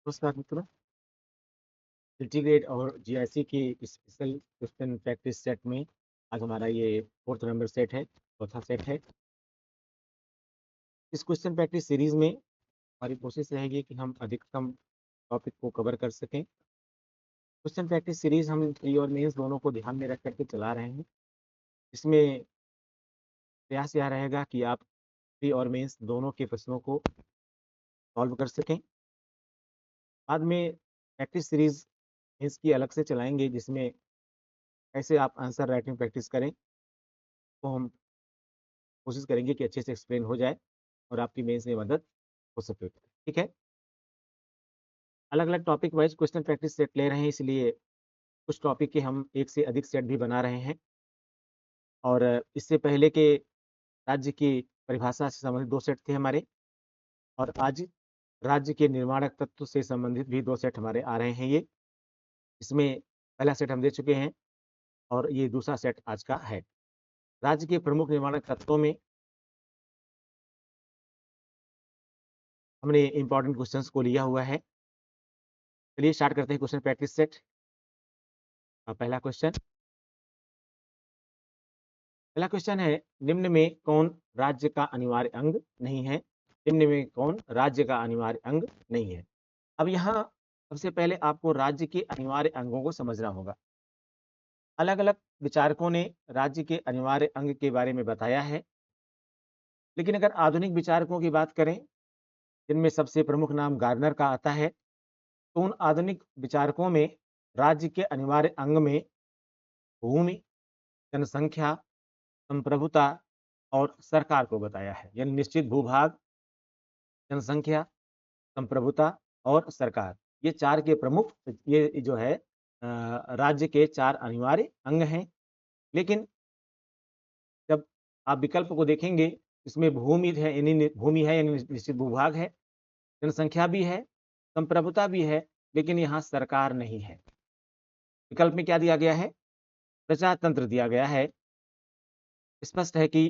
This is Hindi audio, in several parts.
नमस्कार मित्रों। इंटीग्रेट और जीआईसी की स्पेशल क्वेश्चन प्रैक्टिस सेट में आज हमारा ये 4th नंबर सेट है, चौथा सेट है। इस क्वेश्चन प्रैक्टिस सीरीज में हमारी कोशिश रहेगी कि हम अधिकतम टॉपिक को कवर कर सकें। क्वेश्चन प्रैक्टिस सीरीज हम प्री और मेंस दोनों को ध्यान में रख करके चला रहे हैं। इसमें प्रयास यह रहेगा कि आप प्री और मेंस दोनों के प्रश्नों को सॉल्व कर सकें। बाद में प्रैक्टिस सीरीज मेंस की अलग से चलाएंगे, जिसमें कैसे आप आंसर राइटिंग प्रैक्टिस करें, तो हम कोशिश करेंगे कि अच्छे से एक्सप्लेन हो जाए और आपकी मेंस में मदद हो सके। ठीक है। अलग अलग topic wise question practice set ले रहे हैं, इसलिए कुछ टॉपिक के हम एक से अधिक सेट भी बना रहे हैं। और इससे पहले के राज्य की परिभाषा से संबंधित 2 सेट थे हमारे, और आज राज्य के निर्माणक तत्व से संबंधित भी 2 सेट हमारे आ रहे हैं। ये इसमें पहला सेट हम दे चुके हैं और ये दूसरा सेट आज का है। राज्य के प्रमुख निर्माणक तत्वों में हमने इंपॉर्टेंट क्वेश्चंस को लिया हुआ है। चलिए स्टार्ट करते हैं क्वेश्चन प्रैक्टिस सेट। पहला क्वेश्चन है, निम्न में कौन राज्य का अनिवार्य अंग नहीं है? निम्न में कौन राज्य का अनिवार्य अंग नहीं है? अब यहाँ सबसे पहले आपको राज्य के अनिवार्य अंगों को समझना होगा। अलग अलग विचारकों ने राज्य के अनिवार्य अंग के बारे में बताया है, लेकिन अगर आधुनिक विचारकों की बात करें, जिनमें सबसे प्रमुख नाम गार्नर का आता है, तो उन आधुनिक विचारकों में राज्य के अनिवार्य अंग में भूमि, जनसंख्या, संप्रभुता और सरकार को बताया है। यानी निश्चित भूभाग, जनसंख्या, संप्रभुता और सरकार, ये 4 के प्रमुख, ये जो है राज्य के 4 अनिवार्य अंग हैं। लेकिन जब आप विकल्प को देखेंगे, इसमें भूमि है यानी निश्चित भूभाग है, जनसंख्या भी है, संप्रभुता भी है, लेकिन यहाँ सरकार नहीं है। विकल्प में क्या दिया गया है? प्रजातंत्र दिया गया है। स्पष्ट है कि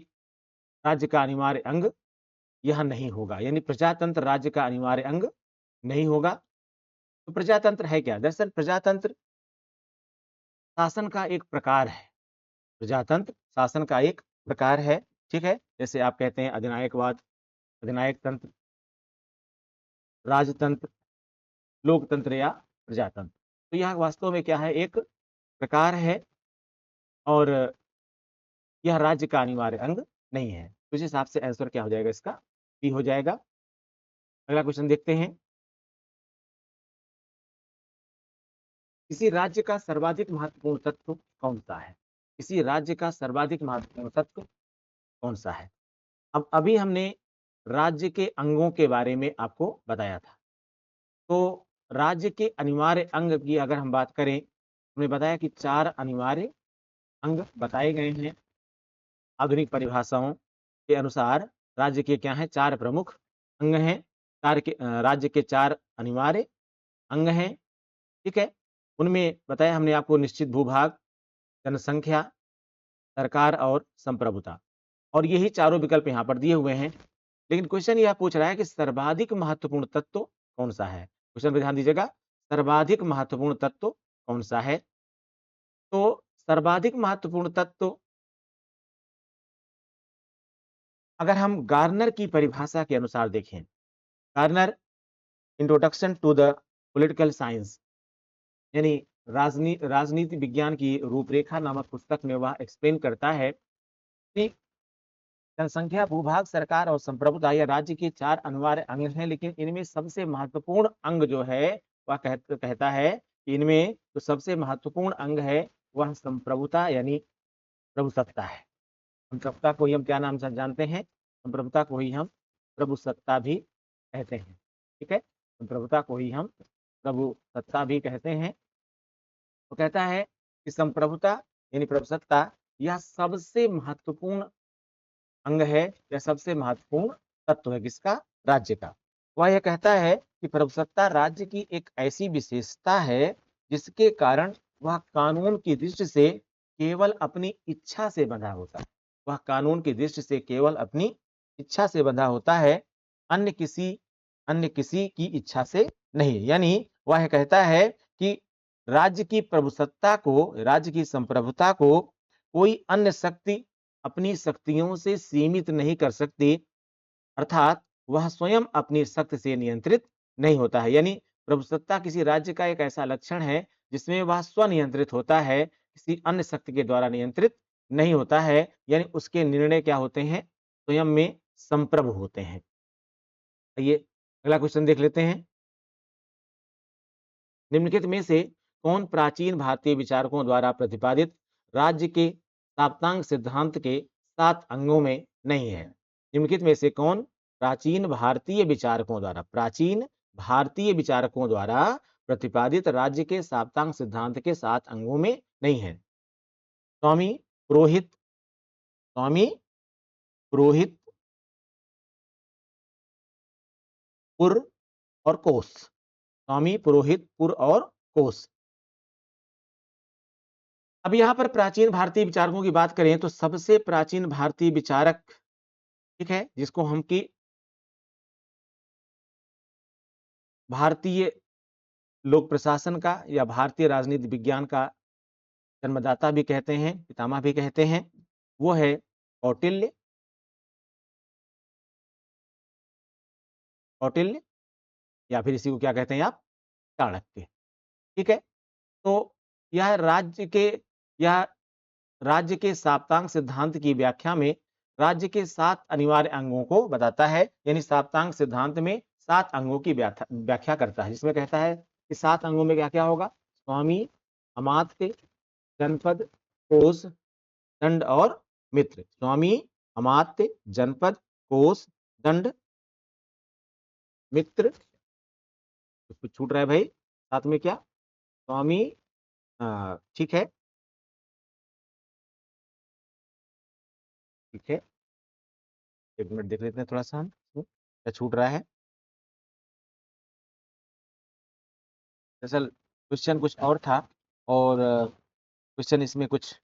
राज्य का अनिवार्य अंग यह नहीं होगा, यानी प्रजातंत्र राज्य का अनिवार्य अंग नहीं होगा। तो प्रजातंत्र है क्या? दरअसल प्रजातंत्र शासन का एक प्रकार है। प्रजातंत्र शासन का एक प्रकार है। ठीक है। जैसे आप कहते हैं अधिनायकवाद, अधिनायक तंत्र, राजतंत्र, लोकतंत्र या प्रजातंत्र। तो यह वास्तव में क्या है? एक प्रकार है और यह राज्य का अनिवार्य अंग नहीं है। तो इस हिसाब से आंसर क्या हो जाएगा? इसका बी हो जाएगा। अगला क्वेश्चन देखते हैं। किसी राज्य का सर्वाधिक महत्वपूर्ण तत्व कौन सा है? किसी राज्य का सर्वाधिक महत्वपूर्ण तत्व कौन सा है? अब अभी हमने राज्य के अंगों के बारे में आपको बताया था। तो राज्य के अनिवार्य अंग की अगर हम बात करें, हमने बताया कि 4 अनिवार्य अंग बताए गए हैं। आधुनिक परिभाषाओं के अनुसार राज्य के क्या हैं? 4 प्रमुख अंग हैं। राज्य के 4 अनिवार्य अंग हैं। ठीक है। उनमें बताया हमने आपको निश्चित भूभाग, जनसंख्या, सरकार और संप्रभुता, और यही चारों विकल्प यहाँ पर दिए हुए हैं। लेकिन क्वेश्चन यह पूछ रहा है कि सर्वाधिक महत्वपूर्ण तत्व कौन सा है? क्वेश्चन पे ध्यान दीजिएगा, सर्वाधिक महत्वपूर्ण तत्व कौन सा है? तो सर्वाधिक महत्वपूर्ण तत्व अगर हम गार्नर की परिभाषा के अनुसार देखें, Garner introduction to the political science यानी राजनीति विज्ञान की रूपरेखा नामक पुस्तक में वह एक्सप्लेन करता है कि जनसंख्या, भूभाग, सरकार और संप्रभुता यह राज्य के 4 अनिवार्य अंग हैं, लेकिन इनमें सबसे महत्वपूर्ण अंग जो है वह कहता है कि इनमें जो सबसे महत्वपूर्ण अंग है वह संप्रभुता यानी प्रभुसत्ता है। संप्रभुता को ही हम क्या नाम से जानते हैं? संप्रभुता को ही हम प्रभुसत्ता भी कहते हैं। ठीक है। संप्रभुता को ही हम प्रभुसत्ता भी कहते हैं। तो कहता है कि संप्रभुता यानी प्रभुसत्ता यह सबसे महत्वपूर्ण अंग है या सबसे महत्वपूर्ण तत्व है किसका? राज्य का। वह यह कहता है कि प्रभुसत्ता राज्य की एक ऐसी विशेषता है जिसके कारण वह कानून की दृष्टि से केवल अपनी इच्छा से बंधा होता है। वह कानून की दृष्टि से केवल अपनी इच्छा से बंधा होता है, अन्य किसी की इच्छा से नहीं है। यानी वह कहता है कि राज्य की प्रभुसत्ता को, राज्य की संप्रभुता को कोई अन्य शक्ति अपनी शक्तियों से सीमित नहीं कर सकती, अर्थात वह स्वयं अपनी शक्ति से नियंत्रित नहीं होता है। यानी प्रभुसत्ता किसी राज्य का एक ऐसा लक्षण है जिसमें वह स्वनियंत्रित होता है, किसी अन्य शक्ति के द्वारा नियंत्रित नहीं होता है। यानी उसके निर्णय क्या होते हैं, स्वयं में संप्रभु होते हैं। आइए अगला क्वेश्चन देख लेते हैं। निम्नलिखित में से कौन प्राचीन भारतीय विचारकों द्वारा प्रतिपादित राज्य के साप्तांग सिद्धांत के 7 अंगों में नहीं है? निम्नलिखित में से कौन प्राचीन भारतीय विचारकों द्वारा प्रतिपादित राज्य के साप्तांग सिद्धांत के 7 अंगों में नहीं है? स्वामी पुरोहित, पुर और कोस। स्वामी, पुरोहित, पुर और कोस। अब यहां पर प्राचीन भारतीय विचारकों की बात करें तो सबसे प्राचीन भारतीय विचारक, ठीक है, जिसको हम की भारतीय लोक प्रशासन का या भारतीय राजनीति विज्ञान का जन्मदाता भी कहते हैं, पितामह भी कहते हैं, वो है कौटिल्य। कौटिल्य या फिर इसी को क्या कहते हैं आप, चाणक्य। ठीक है, तो यह राज्य के साप्तांग सिद्धांत की व्याख्या में राज्य के 7 अनिवार्य अंगों को बताता है। यानी साप्तांग सिद्धांत में 7 अंगों की व्याख्या करता है, जिसमें कहता है कि 7 अंगों में क्या क्या होगा, स्वामी, अमात्य, जनपद, कोष, दंड और मित्र। स्वामी, अमात्य, जनपद, कोष, दंड, मित्र। कुछ छूट रहा है भाई, साथ में क्या, स्वामी, ठीक है, ठीक है, एक मिनट देख लेते हैं थोड़ा सा हम क्या छूट रहा है। दरअसल क्वेश्चन कुछ और था और क्वेश्चन इसमें कुछ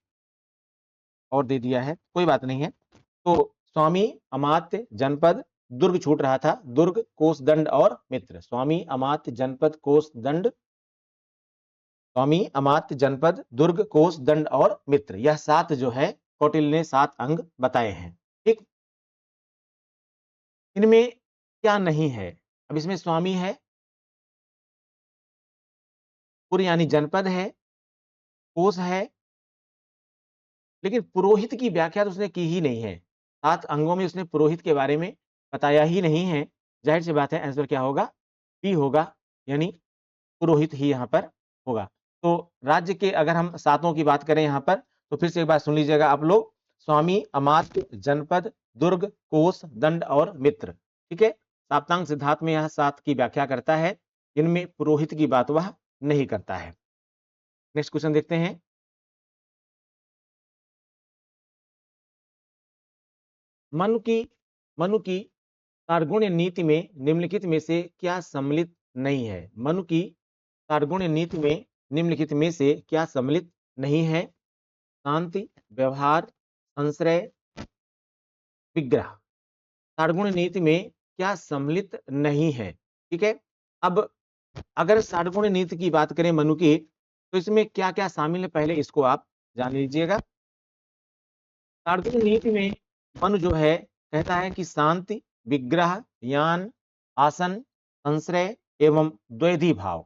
और दे दिया है, कोई बात नहीं है। तो स्वामी, अमात्य, जनपद, दुर्ग छूट रहा था, दुर्ग, कोष, दंड और मित्र। स्वामी, अमात्य, जनपद, कोष, दंड, स्वामी, अमात्य, जनपद, दुर्ग, कोष, दंड और मित्र। यह 7 जो है कौटिल्य ने 7 अंग बताए हैं। ठीक, इनमें क्या नहीं है, अब इसमें स्वामी है, पुर यानी जनपद है, कोष है, लेकिन पुरोहित की व्याख्या तो उसने की ही नहीं है। 7 अंगों में उसने पुरोहित के बारे में बताया ही नहीं है। जाहिर सी बात है आंसर क्या होगा, बी होगा, यानी पुरोहित ही यहाँ पर होगा। तो राज्य के अगर हम 7 की बात करें यहाँ पर, तो फिर से एक बार सुन लीजिएगा आप लोग, स्वामी, अमात्य, जनपद, दुर्ग, कोष, दंड और मित्र। ठीक है, साप्तांग सिद्धांत में यह 7 की व्याख्या करता है, इनमें पुरोहित की बात वह नहीं करता है। नेक्स्ट क्वेश्चन देखते हैं। मनु की तार्गुण्य नीति में निम्नलिखित में से क्या सम्मिलित नहीं है? मनु की तार्गुण्य नीति में निम्नलिखित में से क्या सम्मिलित नहीं है? शांति, व्यवहार, संश्रय, विग्रह। तार्गुण्य नीति में क्या सम्मिलित नहीं है? ठीक है, अब अगर तार्गुण्य नीति की बात करें मनु की, तो इसमें क्या क्या शामिल है पहले इसको आप जान लीजिएगा। तार्किक नीति में मनु जो है कहता है कि शांति, विग्रह, ज्ञान, आसन, संश्रय एवं द्वैधी भाव,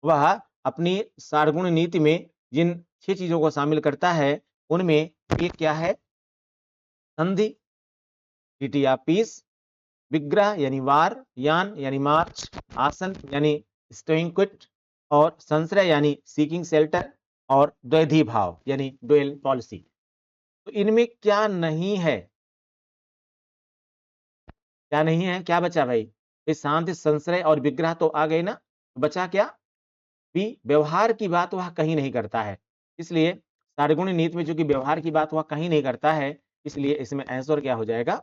वह अपनी सारगुण नीति में जिन 6 चीजों को शामिल करता है उनमें एक क्या है, संधि, टीटी या पीस, विग्रह यानी वार, यान यानी मार्च, आसन यानी स्टोइंग क्विट और संश्रय यानी सीकिंग शेल्टर और द्वैधी भाव यानी डुअल पॉलिसी। तो इनमें क्या नहीं है, क्या नहीं है, क्या बचा भाई, ये शांति, संश्रय और विग्रह तो आ गए ना, बचा क्या, भी व्यवहार की बात वह कहीं नहीं करता है। इसलिए सारगुण नीति में चूंकि व्यवहार की बात वह कहीं नहीं करता है, इसलिए इसमें आंसर क्या हो जाएगा,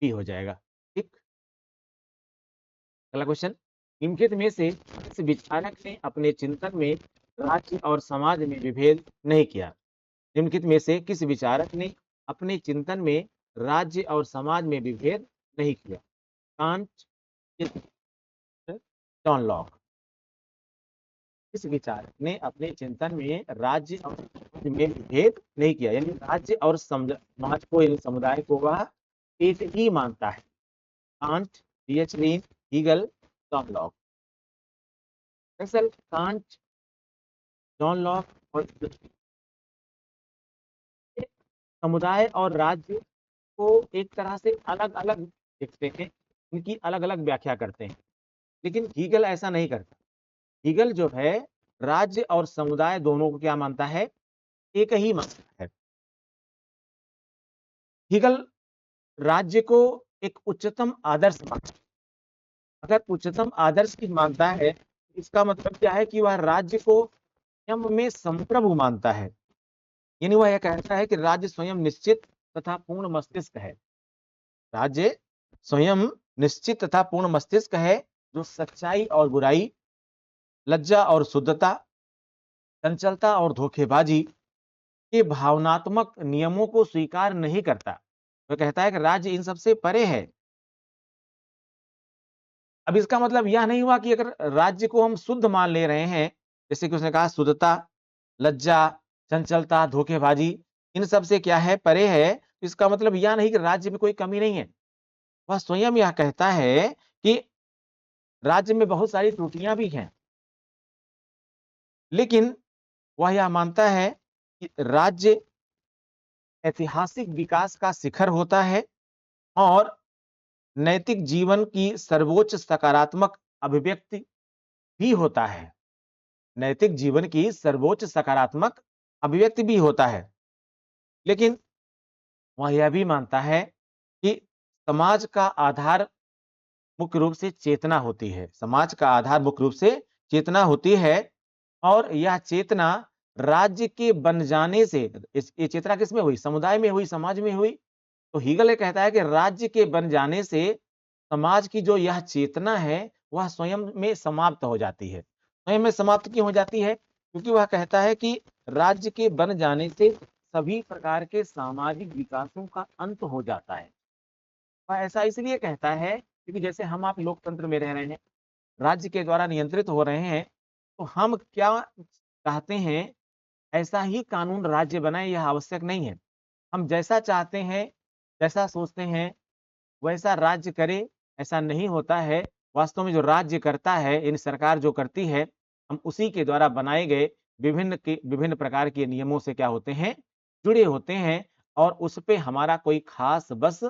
बी हो जाएगा। ठीक, अगला क्वेश्चन, निम्नलिखित में से इस विचारक ने अपने चिंतन में राज्य और समाज में विभेद नहीं किया? निम्नलिखित में से किस विचारक ने अपने चिंतन में राज्य और समाज में विभेद नहीं किया? Can't, John lock. इस विचारक ने अपने चिंतन में राज्य और समाज में भेद नहीं किया, यानी राज्य और समाज को, यानी समुदाय को वह एक ही मानता है। Kant, D H Lean, Hegel, John Locke. दरअसल कांट, जॉन लॉक और समुदाय और राज्य को एक तरह से अलग अलग देखते हैं, इनकी अलग अलग व्याख्या करते हैं, लेकिन हीगल ऐसा नहीं करता। हीगल जो है राज्य और समुदाय दोनों को क्या मानता है, एक ही मानता है। हीगल राज्य को एक उच्चतम आदर्श मानता है। अगर उच्चतम आदर्श की मानता है, इसका मतलब क्या है कि वह राज्य को स्वयं में संप्रभु मानता है, यानी वह यह कहता है कि राज्य स्वयं निश्चित तथा पूर्ण मस्तिष्क है। राज्य स्वयं निश्चित तथा पूर्ण मस्तिष्क है, जो सच्चाई और बुराई, लज्जा और शुद्धता, चंचलता और धोखेबाजी के भावनात्मक नियमों को स्वीकार नहीं करता। वह कहता है कि राज्य इन सबसे परे है। अब इसका मतलब यह नहीं हुआ कि अगर राज्य को हम शुद्ध मान ले रहे हैं, जैसे कि उसने कहा शुद्धता, लज्जा, चंचलता, धोखेबाजी इन सब से क्या है, परे है, तो इसका मतलब यह नहीं कि राज्य में कोई कमी नहीं है। वह स्वयं यह कहता है कि राज्य में बहुत सारी त्रुटियां भी हैं, लेकिन वह यह मानता है कि राज्य ऐतिहासिक विकास का शिखर होता है और नैतिक जीवन की सर्वोच्च सकारात्मक अभिव्यक्ति भी होता है। नैतिक जीवन की सर्वोच्च सकारात्मक अभिव्यक्ति भी होता है, लेकिन वह यह भी मानता है कि समाज का आधार मुख्य रूप से चेतना होती है। समाज का आधार मुख्य रूप से चेतना होती है, और यह चेतना राज्य के बन जाने से, ये चेतना किसमें हुई, समुदाय में हुई, समाज में हुई। तो हीगल ये कहता है कि राज्य के बन जाने से समाज की जो यह चेतना है वह स्वयं में समाप्त हो जाती है। स्वयं में समाप्त क्यों हो जाती है, क्योंकि वह कहता है कि राज्य के बन जाने से सभी प्रकार के सामाजिक विकासों का अंत हो जाता है। वह ऐसा इसलिए कहता है क्योंकि जैसे हम आप लोकतंत्र में रह रहे हैं, राज्य के द्वारा नियंत्रित हो रहे हैं, तो हम क्या चाहते हैं, ऐसा ही कानून राज्य बनाए, यह आवश्यक नहीं है। हम जैसा चाहते हैं, जैसा सोचते हैं, वैसा राज्य करे, ऐसा नहीं होता है। वास्तव में जो राज्य करता है, यानी सरकार जो करती है, हम उसी के द्वारा बनाए गए विभिन्न प्रकार के नियमों से क्या होते हैं, जुड़े होते हैं, और उस पे हमारा कोई खास बस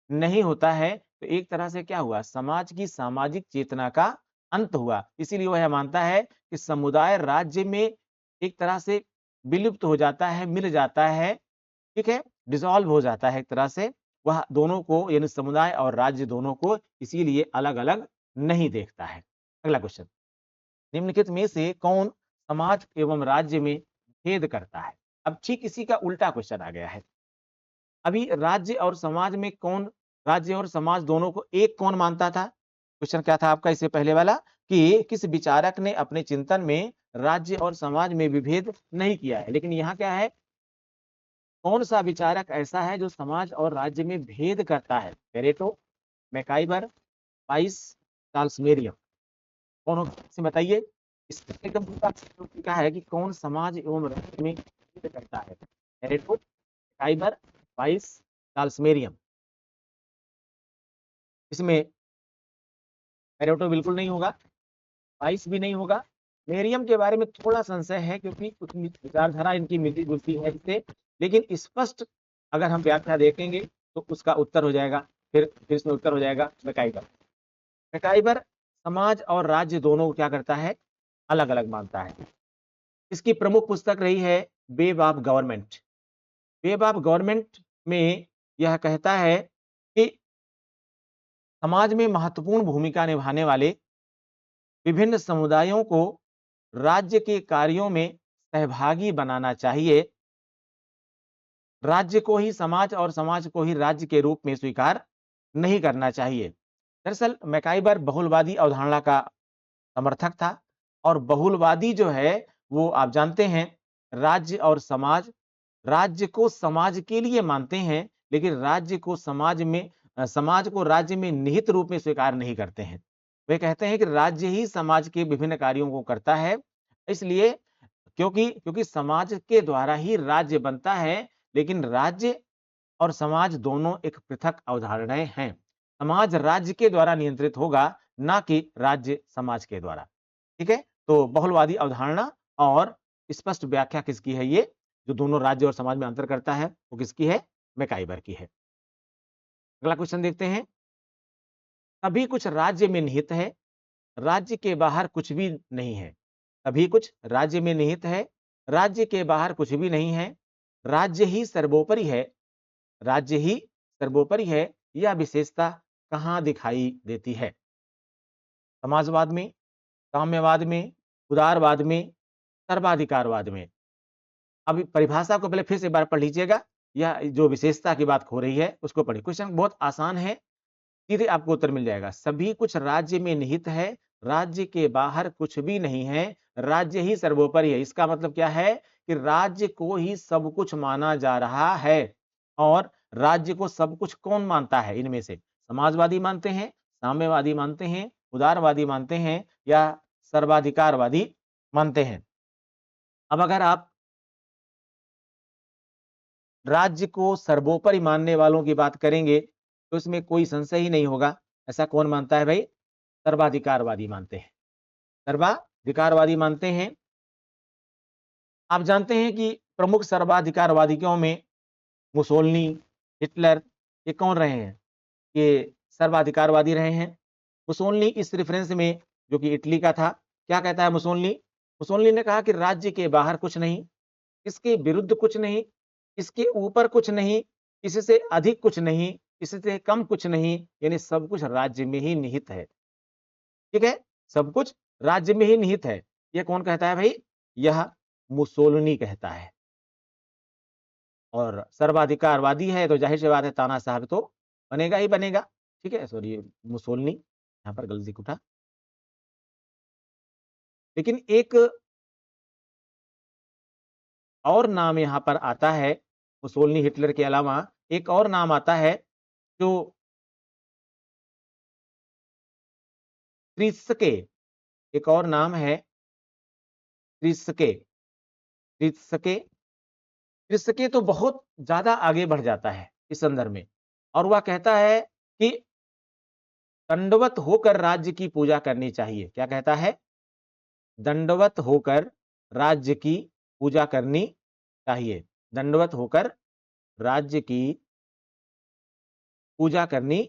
नहीं होता है। तो एक तरह से क्या हुआ, समाज की सामाजिक चेतना का अंत हुआ। इसीलिए वह मानता है कि समुदाय राज्य में एक तरह से विलुप्त हो जाता है, मिल जाता है, ठीक है, डिसॉल्व हो जाता है एक तरह से। वह दोनों को, यानी समुदाय और राज्य दोनों को इसीलिए अलग-अलग नहीं देखता है। अगला क्वेश्चन, निम्नलिखित में से कौन समाज एवं राज्य में भेद करता है? अब ठीक इसी का उल्टा क्वेश्चन आ गया है। अभी राज्य और समाज में कौन, राज्य और समाज दोनों को एक कौन मानता था? क्वेश्चन क्या था आपका इससे पहले वाला, कि किस विचारक ने अपने चिंतन में राज्य और समाज में विभेद नहीं किया है, लेकिन यहाँ क्या है, कौन सा विचारक ऐसा है जो समाज और राज्य में भेद करता है? Pareto, MacIver, Weiss, Charles Merriam. कौन होगा इसे बताइए। इसका एकदम उल्टा तरीका है कि कौन समाज एवं राज्य में भेद करता है? Pareto, MacIver, Weiss, Charles Merriam. इसमें पेरेटो बिल्कुल नहीं होगा, वाइस भी नहीं होगा, मेरियम के बारे में थोड़ा संशय है क्योंकि कुछ विचारधारा इनकी मिलती जुलती है इससे, लेकिन स्पष्ट अगर हम व्याख्या देखेंगे तो उसका उत्तर हो जाएगा, फिर इसमें उत्तर हो जाएगा मैकाइबर। मैकाइबर समाज और राज्य दोनों को क्या करता है, अलग अलग मानता है। इसकी प्रमुख पुस्तक रही है web of government. Web of government में यह कहता है कि समाज में महत्वपूर्ण भूमिका निभाने वाले विभिन्न समुदायों को राज्य के कार्यों में सहभागी बनाना चाहिए। राज्य को ही समाज और समाज को ही राज्य के रूप में स्वीकार नहीं करना चाहिए। दरअसल मैकाइबर बहुलवादी अवधारणा का समर्थक था, और बहुलवादी जो है वो आप जानते हैं, राज्य और समाज, राज्य को समाज के लिए मानते हैं, लेकिन राज्य को समाज में, समाज को राज्य में निहित रूप में स्वीकार नहीं करते हैं। वे कहते हैं कि राज्य ही समाज के विभिन्न कार्यों को करता है, इसलिए क्योंकि क्योंकि समाज के द्वारा ही राज्य बनता है, लेकिन राज्य और समाज दोनों एक पृथक अवधारणाएं हैं। समाज राज्य के द्वारा नियंत्रित होगा, ना कि राज्य समाज के द्वारा। ठीक है? तो बहुलवादी अवधारणा और स्पष्ट व्याख्या किसकी है ये? जो दोनों राज्य और समाज में अंतर करता है, वो किसकी है? मैकाइवर की है। अगला क्वेश्चन देखते हैं। सभी कुछ राज्य में निहित है, राज्य के बाहर कुछ भी नहीं है। सभी कुछ राज्य में निहित है, राज्य के बाहर कुछ भी नहीं है। राज्य ही सर्वोपरि है, राज्य ही सर्वोपरि है, यह विशेषता कहाँ दिखाई देती है? समाजवाद में, साम्यवाद में, उदारवाद में, सर्वाधिकारवाद में। अब परिभाषा को पहले फिर से एक बार पढ़ लीजिएगा। यह जो विशेषता की बात हो रही है, उसको पढ़िए। क्वेश्चन बहुत आसान है, सीधे आपको उत्तर मिल जाएगा। सभी कुछ राज्य में निहित है, राज्य के बाहर कुछ भी नहीं है, राज्य ही सर्वोपरि है। इसका मतलब क्या है कि राज्य को ही सब कुछ माना जा रहा है। और राज्य को सब कुछ कौन मानता है इनमें से? समाजवादी मानते हैं, साम्यवादी मानते हैं, उदारवादी मानते हैं, या सर्वाधिकारवादी मानते हैं। अब अगर आप राज्य को सर्वोपरि मानने वालों की बात करेंगे, तो इसमें कोई संशय ही नहीं होगा। ऐसा कौन मानता है भाई? सर्वाधिकारवादी मानते हैं। सर्वाधिकारवादी मानते हैं। आप जानते हैं कि प्रमुख सर्वाधिकारवादियों में मुसोलिनी, हिटलर, ये कौन रहे हैं? ये सर्वाधिकारवादी रहे हैं। मुसोलिनी इस रेफरेंस में, जो कि इटली का था, क्या कहता है मुसोलिनी? मुसोलिनी ने कहा कि राज्य के बाहर कुछ नहीं, इसके विरुद्ध कुछ नहीं, इसके ऊपर कुछ नहीं, इससे अधिक कुछ नहीं, इससे कम कुछ नहीं, यानी सब कुछ राज्य में ही निहित है। ठीक है? सब कुछ राज्य में ही निहित है। ये कौन कहता है भाई? यह मुसोलिनी कहता है। और सर्वाधिकारवादी है तो जाहिर सी बात है तानाशाह तो बनेगा ही बनेगा। ठीक है? सॉरी, मुसोलिनी, यहाँ पर गलती उठा। लेकिन एक और नाम यहाँ पर आता है, मुसोलिनी हिटलर के अलावा एक और नाम आता है, जो त्रिस्के, एक और नाम है त्रिस्के। त्रिस्के, त्रिस्के तो बहुत ज्यादा आगे बढ़ जाता है इस संदर्भ में, और वह कहता है कि दंडवत होकर राज्य की पूजा करनी चाहिए। क्या कहता है? दंडवत होकर राज्य की पूजा करनी चाहिए। दंडवत होकर राज्य की पूजा करनी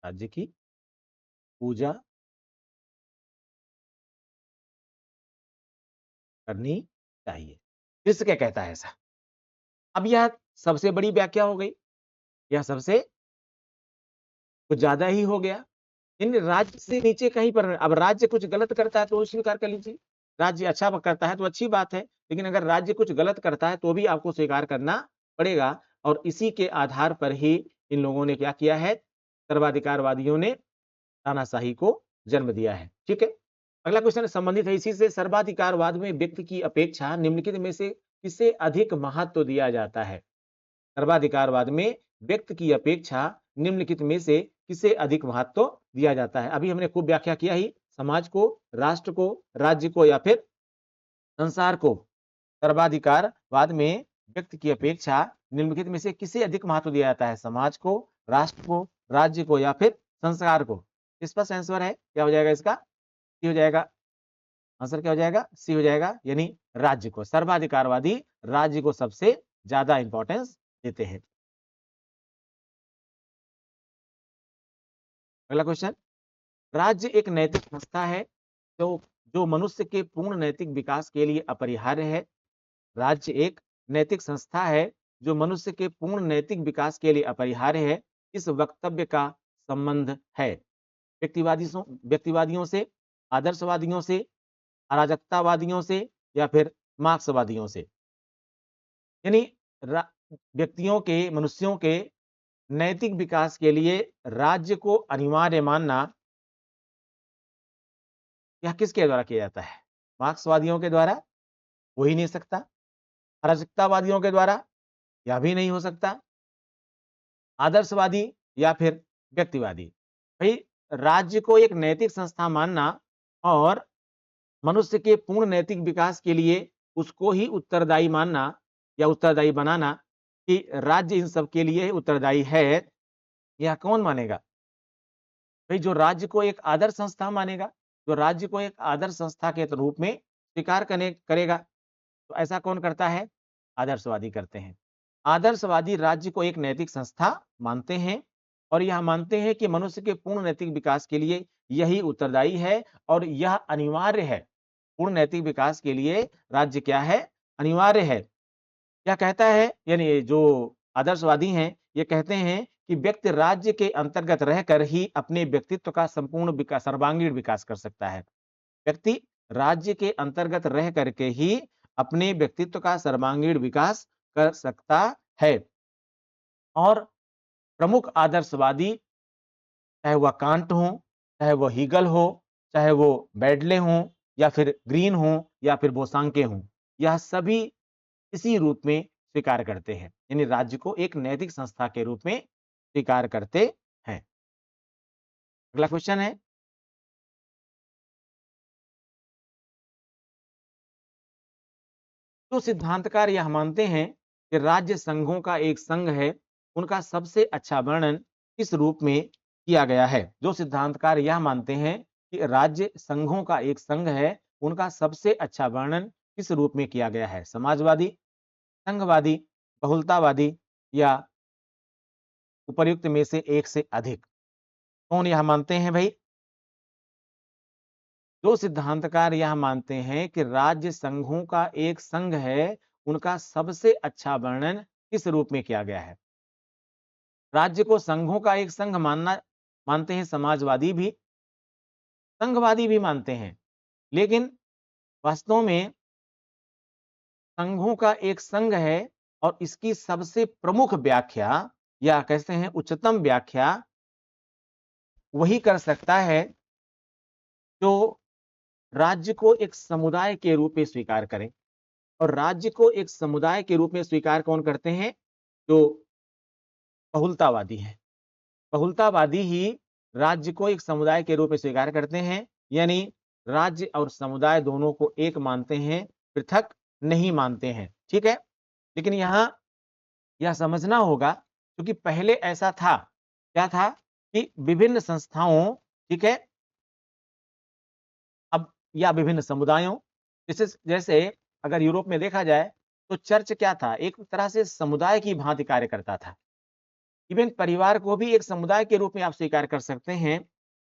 राज्य की पूजा करनी चाहिए। किस क्या कहता है ऐसा? अब यह सबसे बड़ी व्याख्या हो गई, यह सबसे कुछ ज्यादा ही हो गया। इन राज्य से नीचे कहीं पर, अब राज्य कुछ गलत करता है तो स्वीकार कर लीजिए। राज्य अच्छा करता है तो अच्छी बात है, लेकिन अगर राज्य कुछ गलत करता है तो भी आपको स्वीकार करना पड़ेगा। और इसी के आधार पर ही इन लोगों ने क्या किया है? सर्वाधिकारवादियों ने तानाशाही को जन्म दिया है। ठीक है? अगला क्वेश्चन संबंधित है इसी से। सर्वाधिकारवाद में व्यक्ति की अपेक्षा निम्नलिखित में से किसे अधिक महत्व दिया जाता है? सर्वाधिकारवाद में व्यक्ति की अपेक्षा निम्नलिखित में से किसे अधिक महत्व दिया जाता है? अभी हमने खूब व्याख्या किया ही, समाज को, राष्ट्र को, राज्य को, या फिर संसार को। सर्वाधिकारवाद में व्यक्ति की अपेक्षा निम्नलिखित में से किसे अधिक महत्व दिया जाता है? समाज को, राष्ट्र को, राज्य को, या फिर संस्कार को? स्पष्ट आंसर है, क्या हो जाएगा इसका? सी हो जाएगा। आंसर क्या हो जाएगा? सी हो जाएगा, यानी राज्य को। सर्वाधिकारवादी राज्य को सबसे ज्यादा इंपॉर्टेंस देते हैं। अगला क्वेश्चन। राज्य एक नैतिक संस्था है जो जो मनुष्य के पूर्ण नैतिक विकास के लिए अपरिहार्य है। राज्य एक नैतिक संस्था है जो मनुष्य के पूर्ण नैतिक विकास के लिए अपरिहार्य है। इस वक्तव्य का संबंध है व्यक्तिवादियों से, आदर्शवादियों से, अराजकतावादियों से, या फिर मार्क्सवादियों से। यानी व्यक्तियों के, मनुष्यों के नैतिक विकास के लिए राज्य को अनिवार्य मानना, यह किसके द्वारा किया जाता है? मार्क्सवादियों के द्वारा? हो ही नहीं सकता। अराजकतावादियों के द्वारा? यह भी नहीं हो सकता। आदर्शवादी या फिर व्यक्तिवादी। भाई, राज्य को एक नैतिक संस्था मानना और मनुष्य के पूर्ण नैतिक विकास के लिए उसको ही उत्तरदायी मानना या उत्तरदायी बनाना कि राज्य इन सब के लिए उत्तरदायी है, यह कौन मानेगा? भाई, जो राज्य को एक आदर्श संस्था मानेगा, जो राज्य को एक आदर्श संस्था के रूप में स्वीकार करेगा, तो ऐसा कौन करता है? आदर्शवादी करते हैं। आदर्शवादी राज्य को एक नैतिक संस्था मानते हैं और यह मानते हैं कि मनुष्य के पूर्ण नैतिक विकास के लिए यही उत्तरदायी है और यह अनिवार्य है। पूर्ण नैतिक विकास के लिए राज्य क्या है? अनिवार्य है। क्या कहता है, यानी जो आदर्शवादी हैं, ये कहते हैं कि व्यक्ति राज्य के अंतर्गत रहकर ही अपने व्यक्तित्व का संपूर्ण विकास, सर्वांगीण विकास कर सकता है। व्यक्ति राज्य के अंतर्गत रह करके ही अपने व्यक्तित्व का सर्वांगीण विकास कर सकता है। और प्रमुख आदर्शवादी, चाहे वह कांट हो, चाहे वो हीगल हो, चाहे वो बैडले हो, या फिर ग्रीन हो, या फिर बोसांके हो, यह सभी इसी रूप में स्वीकार करते हैं, यानी राज्य को एक नैतिक संस्था के रूप में स्वीकार करते हैं। अगला क्वेश्चन है, जो सिद्धांतकार यह मानते हैं कि राज्य संघों का एक संघ है, उनका सबसे अच्छा वर्णन किस रूप में किया गया है? जो सिद्धांतकार यह मानते हैं कि राज्य संघों का एक संघ है, उनका सबसे अच्छा वर्णन किस रूप में किया गया है? समाजवादी, संघवादी, बहुलतावादी या उपर्युक्त में से एक से अधिक? कौन यह मानते हैं भाई? जो सिद्धांतकार यह मानते हैं कि राज्य संघों का एक संघ है, उनका सबसे अच्छा वर्णन किस रूप में किया गया है? राज्य को संघों का एक संघ मानते हैं समाजवादी भी, संघवादी भी मानते हैं, लेकिन वास्तव में संघों का एक संघ है और इसकी सबसे प्रमुख व्याख्या या कहते हैं उच्चतम व्याख्या वही कर सकता है जो राज्य को एक समुदाय के रूप में स्वीकार करें। और राज्य को एक समुदाय के रूप में स्वीकार कौन करते हैं? जो बहुलतावादी हैं। बहुलतावादी ही राज्य को एक समुदाय के रूप में स्वीकार करते हैं, यानी राज्य और समुदाय दोनों को एक मानते हैं, पृथक नहीं मानते हैं। ठीक है, लेकिन यहाँ यह समझना होगा, क्योंकि पहले ऐसा था, क्या था कि विभिन्न संस्थाओं, ठीक है, अब या विभिन्न समुदायों, जैसे जैसे अगर यूरोप में देखा जाए तो चर्च क्या था? एक तरह से समुदाय की भांति कार्य करता था। इवन परिवार को भी एक समुदाय के रूप में आप स्वीकार कर सकते हैं।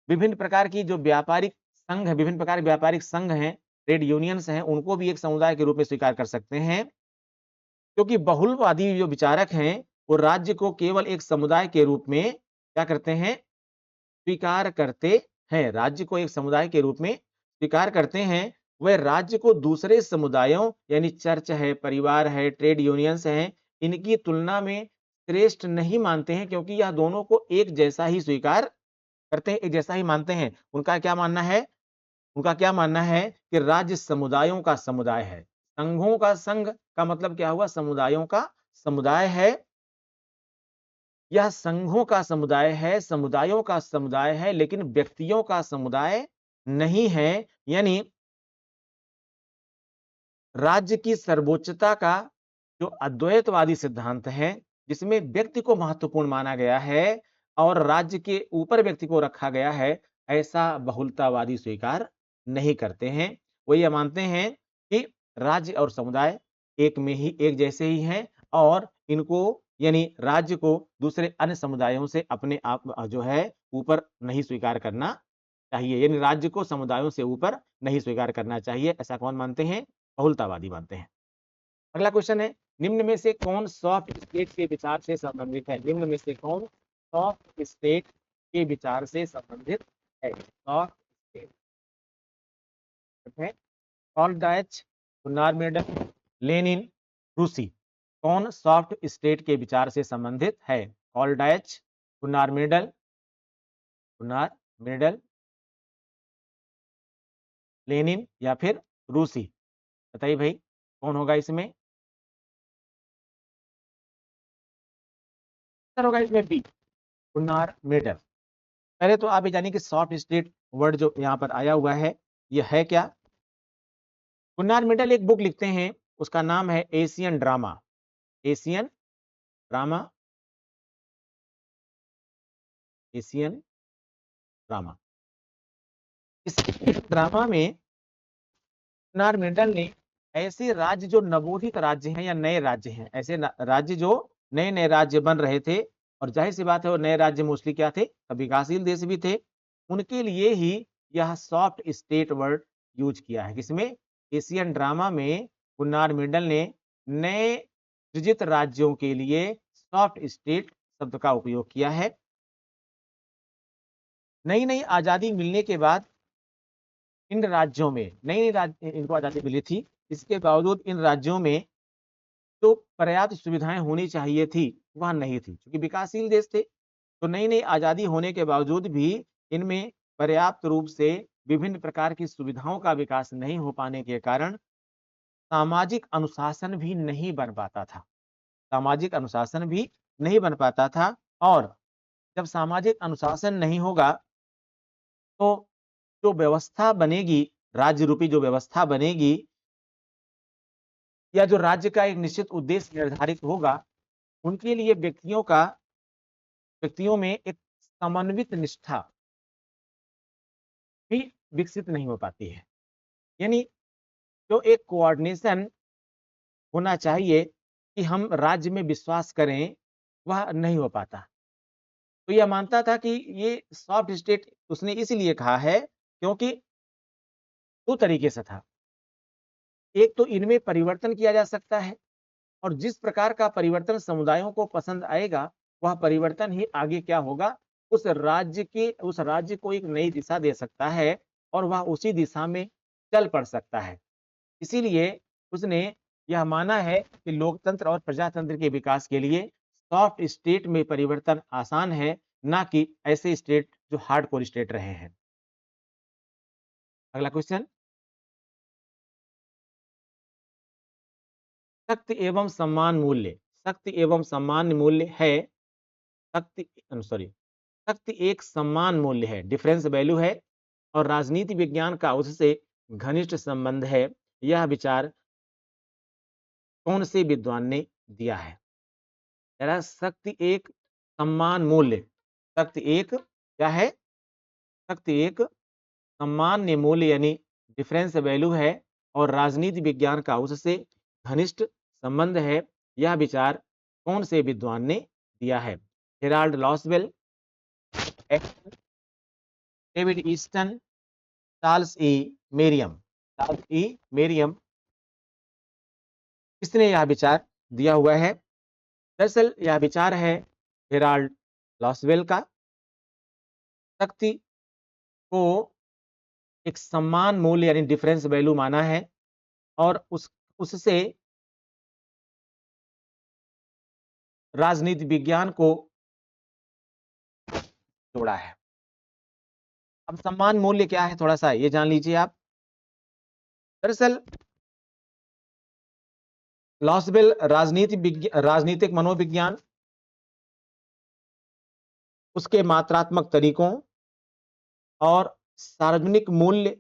विभिन्न प्रकार की जो व्यापारिक संघ है, विभिन्न प्रकार के व्यापारिक संघ हैं, ट्रेड यूनियंस हैं, उनको भी एक समुदाय के रूप में स्वीकार कर सकते हैं। क्योंकि बहुलवादी जो विचारक हैं, वो राज्य को केवल एक समुदाय के रूप में क्या करते हैं? स्वीकार करते हैं। राज्य को एक समुदाय के रूप में स्वीकार करते हैं। वह राज्य को दूसरे समुदायों, यानी चर्च है, परिवार है, ट्रेड यूनियंस हैं, इनकी तुलना में श्रेष्ठ नहीं मानते हैं, क्योंकि यह दोनों को एक जैसा ही स्वीकार करते हैं, एक जैसा ही मानते हैं। उनका क्या मानना है? उनका क्या मानना है कि राज्य समुदायों का समुदाय है। संघों का संघ का मतलब क्या हुआ? समुदायों का समुदाय है। यह संघों का समुदाय है, समुदायों का समुदाय है, लेकिन व्यक्तियों का समुदाय नहीं है। यानी राज्य की सर्वोच्चता का जो अद्वैतवादी सिद्धांत है, जिसमें व्यक्ति को महत्वपूर्ण माना गया है और राज्य के ऊपर व्यक्ति को रखा गया है, ऐसा बहुलतावादी स्वीकार नहीं करते हैं। वो ये मानते हैं कि राज्य और समुदाय एक में ही, एक जैसे ही हैं और इनको, यानी राज्य को दूसरे अन्य समुदायों से अपने आप जो है ऊपर नहीं स्वीकार करना चाहिए, यानी राज्य को समुदायों से ऊपर नहीं स्वीकार करना चाहिए। ऐसा कौन मानते हैं? बहुलतावादी मानते हैं। अगला क्वेश्चन है, निम्न में से कौन सॉफ्ट स्टेट के विचार से संबंधित है? निम्न में से कौन सॉफ्ट स्टेट के विचार से संबंधित है? सॉफ्ट स्टेट है ऑल्डाइच, गुन्नार मेडल, लेनिन, रूसी। कौन सॉफ्ट स्टेट के विचार से संबंधित है? Aldrich, Gunnar Myrdal, Gunnar Myrdal, Lenin या फिर रूसी? बताइए भाई, कौन होगा इसमें? सर होगा इसमें बी, कुन्नार मेडल। पहले तो आप ये जानिए कि सॉफ्ट स्टेट वर्ड जो यहाँ पर आया हुआ है ये है क्या। कुन्नार मेडल एक बुक लिखते हैं, उसका नाम है Asian drama, Asian drama, Asian drama. इस ड्रामा में कुन्नार मेंडल ने ऐसे राज्य जो नवोदित राज्य हैं या नए राज्य हैं, ऐसे राज्य जो नए नए राज्य बन रहे थे, और जाहिर सी बात है वो नए राज्य मोस्टली क्या थे, विकासशील देश भी थे, उनके लिए ही यह सॉफ्ट स्टेट वर्ड यूज किया है। किसमें, एशियन ड्रामा में कुन्नार मेंडल ने नए सृजित राज्यों के लिए सॉफ्ट स्टेट शब्द का उपयोग किया है। नई नई आजादी मिलने के बाद इन राज्यों में नई नई इनको आजादी मिली थी, इसके बावजूद इन राज्यों में जो पर्याप्त सुविधाएं होनी चाहिए थी वह नहीं थी, क्योंकि विकासशील देश थे। तो नई नई आजादी होने के बावजूद भी इनमें पर्याप्त रूप से विभिन्न प्रकार की सुविधाओं का विकास नहीं हो पाने के कारण सामाजिक अनुशासन भी नहीं बन पाता था, सामाजिक अनुशासन भी नहीं बन पाता था। और जब सामाजिक अनुशासन नहीं होगा तो जो व्यवस्था बनेगी, राज्य रूपी जो व्यवस्था बनेगी, या जो राज्य का एक निश्चित उद्देश्य निर्धारित होगा, उनके लिए व्यक्तियों में एक समन्वित निष्ठा भी विकसित नहीं हो पाती है। यानी जो एक कोऑर्डिनेशन होना चाहिए कि हम राज्य में विश्वास करें, वह नहीं हो पाता। तो यह मानता था कि ये सॉफ्ट स्टेट उसने इसलिए कहा है क्योंकि दो तरीके से था। एक तो इनमें परिवर्तन किया जा सकता है, और जिस प्रकार का परिवर्तन समुदायों को पसंद आएगा, वह परिवर्तन ही आगे क्या होगा, उस राज्य को एक नई दिशा दे सकता है, और वह उसी दिशा में चल पड़ सकता है। इसीलिए उसने यह माना है कि लोकतंत्र और प्रजातंत्र के विकास के लिए सॉफ्ट स्टेट में परिवर्तन आसान है, ना कि ऐसे स्टेट जो हार्डकोर स्टेट रहे हैं। अगला क्वेश्चन, शक्ति एवं सम्मान मूल्य, शक्ति एवं सम्मान मूल्य है, शक्ति सॉरी शक्ति एक सम्मान मूल्य है, डिफरेंस वैल्यू है, और राजनीति विज्ञान का उससे घनिष्ठ संबंध है। यह विचार कौन से विद्वान ने दिया है। जरा, शक्ति एक सम्मान मूल्य, शक्ति एक क्या है, शक्ति एक सम्मान्य मूल्य यानी डिफरेंस वैल्यू है, और राजनीति विज्ञान का उससे घनिष्ठ संबंध है। यह विचार कौन से विद्वान ने दिया है। Harold Lasswell, David Easton, Charles E Merriam. Charles E Merriam, किसने यह विचार दिया हुआ है। दरअसल यह विचार है हेराल्ड लॉसवेल का। शक्ति को एक सम्मान मूल्य यानी डिफरेंस वैल्यू माना है, और उससे राजनीति विज्ञान को जोड़ा है। अब सम्मान मूल्य क्या है, थोड़ा सा ये जान लीजिए आप। दरअसल लॉसवेल राजनीतिक मनोविज्ञान, उसके मात्रात्मक तरीकों और सार्वजनिक मूल्य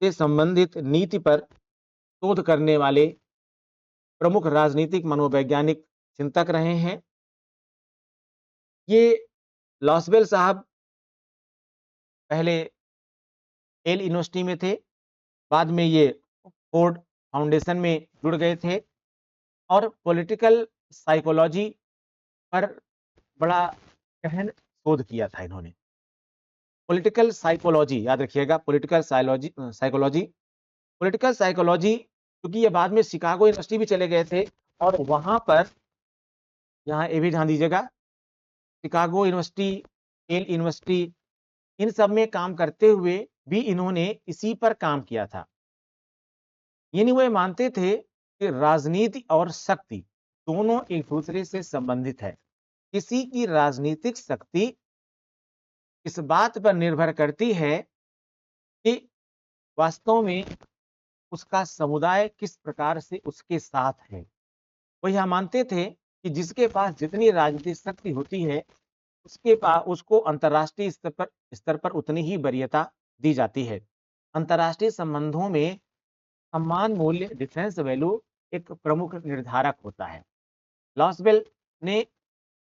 से संबंधित नीति पर शोध करने वाले प्रमुख राजनीतिक मनोवैज्ञानिक चिंतक रहे हैं। ये लॉसवेल साहब पहले येल यूनिवर्सिटी में थे, बाद में ये फोर्ड फाउंडेशन में जुड़ गए थे, और पॉलिटिकल साइकोलॉजी पर बड़ा गहन शोध किया था इन्होंने। पॉलिटिकल साइकोलॉजी याद रखिएगा, पॉलिटिकल साइकोलॉजी, पॉलिटिकल साइकोलॉजी, क्योंकि ये बाद में शिकागो यूनिवर्सिटी भी चले गए थे, और वहां पर, यहाँ ये भी ध्यान दीजिएगा, शिकागो यूनिवर्सिटी, येल यूनिवर्सिटी, इन सब में काम करते हुए भी इन्होंने इसी पर काम किया था। यानी वो मानते थे कि राजनीति और शक्ति दोनों एक दूसरे से संबंधित है। किसी की राजनीतिक शक्ति इस बात पर निर्भर करती है कि वास्तव में उसका समुदाय किस प्रकार से उसके साथ है। वो यह मानते थे कि जिसके पास जितनी राजनीतिक शक्ति होती है उसके पास उसको अंतर्राष्ट्रीय स्तर पर उतनी ही वरीयता दी जाती है। अंतर्राष्ट्रीय संबंधों में सम्मान मूल्य डिफरेंस वैल्यू एक प्रमुख निर्धारक होता है। लॉसवेल ने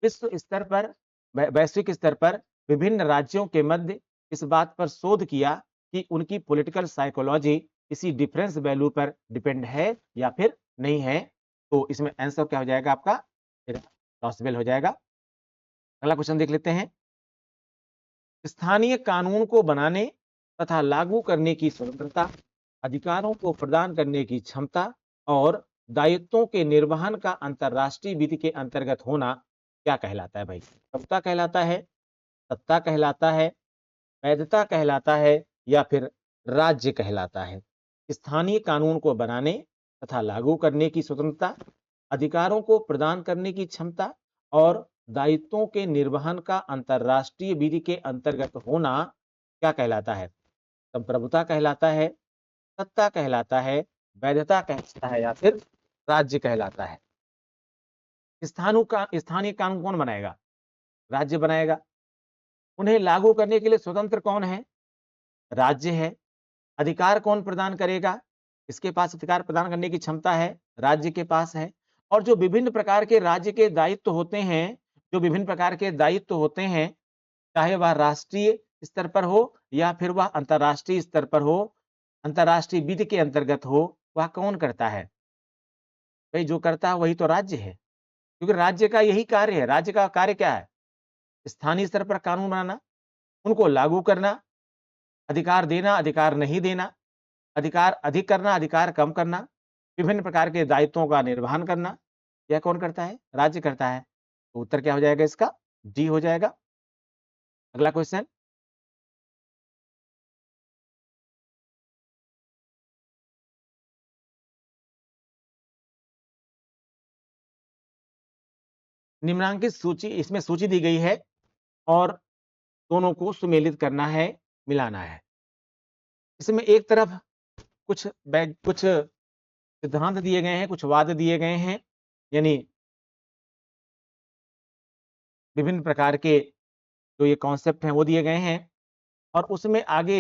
विश्व स्तर पर वैश्विक स्तर पर विभिन्न राज्यों के मध्य इस बात पर शोध किया कि उनकी पॉलिटिकल साइकोलॉजी इसी डिफरेंस वैल्यू पर डिपेंड है या फिर नहीं है। तो इसमें आंसर क्या हो जाएगा आपका? लॉसवेल हो जाएगा। अगला क्वेश्चन देख लेते हैं। स्थानीय कानून को बनाने तथा लागू करने की स्वतंत्रता, अधिकारों को प्रदान करने की क्षमता और दायित्वों के निर्वहन का अंतर्राष्ट्रीय विधि के अंतर्गत होना क्या कहलाता है भाई? क्षमता कहलाता है, सत्ता कहलाता है, वैधता कहलाता है या फिर राज्य कहलाता है? स्थानीय कानून को बनाने तथा लागू करने की स्वतंत्रता, अधिकारों को प्रदान करने की क्षमता और दायित्वों के निर्वहन का अंतर्राष्ट्रीय विधि के अंतर्गत होना क्या कहलाता है? संप्रभुता कहलाता है, सत्ता कहलाता है, वैधता कहलाता है या फिर राज्य कहलाता है? स्थानीय कानून कौन बनाएगा? राज्य बनाएगा। उन्हें लागू करने के लिए स्वतंत्र कौन है? राज्य है। अधिकार कौन प्रदान करेगा? इसके पास अधिकार प्रदान करने की क्षमता है, राज्य के पास है। और जो विभिन्न प्रकार के राज्य के दायित्व होते हैं, जो विभिन्न प्रकार के दायित्व होते हैं, चाहे वह राष्ट्रीय स्तर पर हो या फिर वह अंतर्राष्ट्रीय स्तर पर हो, अंतर्राष्ट्रीय विधि के अंतर्गत हो, वह कौन करता है? भाई जो करता है वही तो राज्य है, क्योंकि राज्य का यही कार्य है। राज्य का कार्य क्या है? स्थानीय स्तर पर कानून बनाना, उनको लागू करना, अधिकार देना, अधिकार नहीं देना, अधिकार अधिक करना, अधिकार कम करना, विभिन्न प्रकार के दायित्वों का निर्वहन करना। यह कौन करता है? राज्य करता है। तो उत्तर क्या हो जाएगा इसका? डी हो जाएगा। अगला क्वेश्चन। निम्नांकित सूची, इसमें सूची दी गई है और दोनों को सुमेलित करना है, मिलाना है। इसमें एक तरफ कुछ सिद्धांत दिए गए हैं, कुछ वाद दिए गए हैं, यानी विभिन्न प्रकार के जो ये कॉन्सेप्ट हैं वो दिए गए हैं और उसमें आगे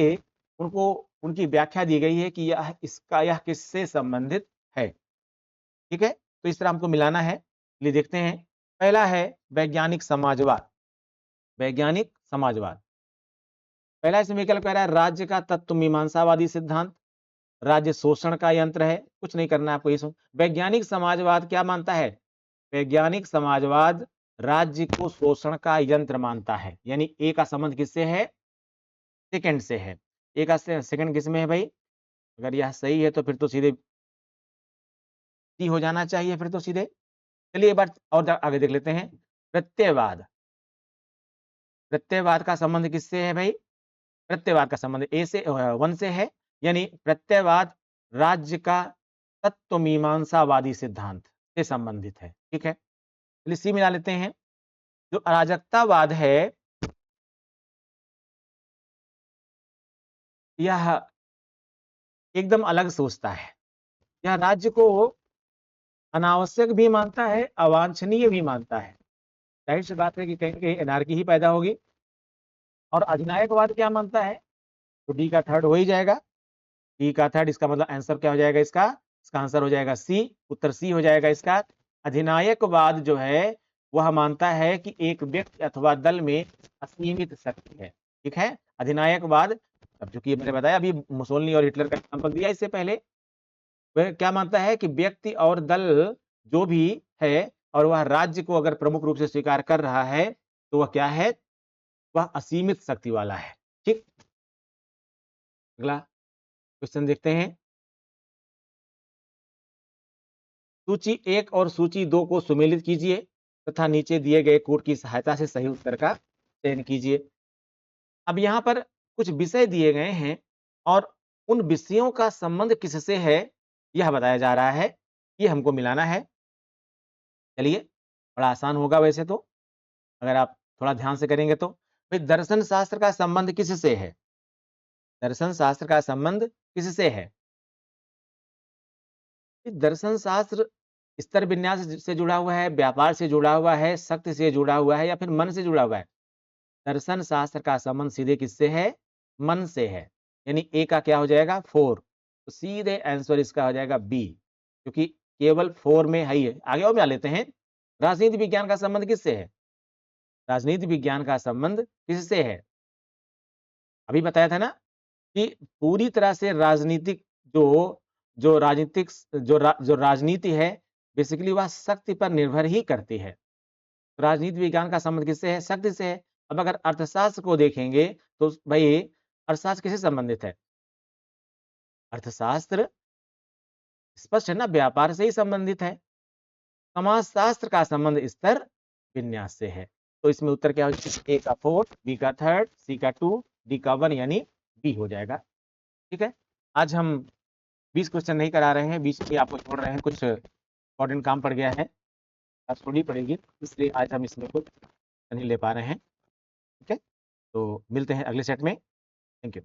उनको उनकी व्याख्या दी गई है कि यह किससे संबंधित है। ठीक है, तो इस तरह हमको मिलाना है। चलिए देखते हैं। पहला है वैज्ञानिक समाजवाद। वैज्ञानिक समाजवाद, पहला इसमें विकल्प कह रहा है राज्य का तत्व मीमांसावादी सिद्धांत, राज्य शोषण का यंत्र है। कुछ नहीं करना है आपको, ये सुन। वैज्ञानिक समाजवाद क्या मानता है? वैज्ञानिक समाजवाद राज्य को शोषण का यंत्र मानता है। यानी ए का संबंध किससे है? सेकंड से है। ए का सेकंड किस में है भाई? अगर यह सही है तो फिर तो सीधे सी हो जाना चाहिए फिर तो सीधे। चलिए एक बार और आगे देख लेते हैं। प्रत्ययवाद, प्रत्ययवाद का संबंध किससे है भाई? प्रत्ययवाद का संबंध ए से वन से है। यानी प्रत्ययवाद राज्य का तत्व मीमांसावादी सिद्धांत से संबंधित है। ठीक है, चलिए सी मिला लेते हैं। जो अराजकतावाद है यह एकदम अलग सोचता है। यह राज्य को अनावश्यक भी मानता है, अवांछनीय भी मानता है। जाहिर सी बात है कि कहीं कहीं एनार्की ही पैदा होगी। और अधिनायकवाद क्या मानता है? तो डी का थर्ड हो ही जाएगा। डी का थर्ड, इसका मतलब आंसर क्या हो जाएगा इसका? इसका आंसर हो जाएगा सी। उत्तर सी हो जाएगा इसका। अधिनायकवाद जो है वह मानता है कि एक व्यक्ति अथवा दल में असीमित शक्ति है। ठीक है, अधिनायकवाद। अब चूंकि मैंने बताया अभी मुसोलिनी और हिटलर का एग्जांपल दिया इससे पहले, वह क्या मानता है कि व्यक्ति और दल जो भी है और वह राज्य को अगर प्रमुख रूप से स्वीकार कर रहा है तो वह क्या है? वह असीमित शक्ति वाला है। ठीक, अगला क्वेश्चन देखते हैं। सूची 1 और सूची 2 को सुमेलित कीजिए तथा नीचे दिए गए कोड की सहायता से सही उत्तर का चयन कीजिए। अब यहाँ पर कुछ विषय दिए गए हैं और उन विषयों का संबंध किससे है यह बताया जा रहा है। ये हमको मिलाना है। चलिए, बड़ा आसान होगा वैसे तो, अगर आप थोड़ा ध्यान से करेंगे तो। भाई दर्शन शास्त्र का संबंध किससे है? दर्शन शास्त्र का संबंध किससे है? दर्शन शास्त्र स्तर विन्यास से जुड़ा हुआ है, व्यापार से जुड़ा हुआ है, शक्ति से जुड़ा हुआ है या फिर मन से जुड़ा हुआ है? दर्शन शास्त्र का संबंध सीधे किससे है? मन से है। यानी ए का क्या हो जाएगा? 4। तो सीधे आंसर इसका हो जाएगा बी, क्योंकि केवल 4 में है ही है। आगे और क्या लेते हैं? राजनीति विज्ञान का संबंध किससे है? राजनीति विज्ञान का संबंध किससे है? अभी बताया था ना कि पूरी तरह से राजनीतिक जो राजनीतिक जो राजनीति है, बेसिकली वह शक्ति पर निर्भर ही करती है। राजनीति विज्ञान का संबंध किससे है? शक्ति से है। अब अगर अर्थशास्त्र को देखेंगे तो भाई अर्थशास्त्र किससे संबंधित है? अर्थशास्त्र स्पष्ट है ना, व्यापार से ही संबंधित है। समाजशास्त्र का संबंध स्तर विन्यास से है। तो इसमें उत्तर क्या हो जाएगा? ए का 4, बी का 3, सी का 2, डी का 1 यानी बी हो जाएगा। ठीक है, आज हम 20 क्वेश्चन नहीं करा रहे हैं, 20 में आपको छोड़ रहे हैं, कुछ इंपॉर्टेंट काम पड़ गया है, आप छोड़नी पड़ेगी, इसलिए आज हम इसमें कुछ नहीं ले पा रहे हैं। ठीक है, तो मिलते हैं अगले सेट में। Thank you.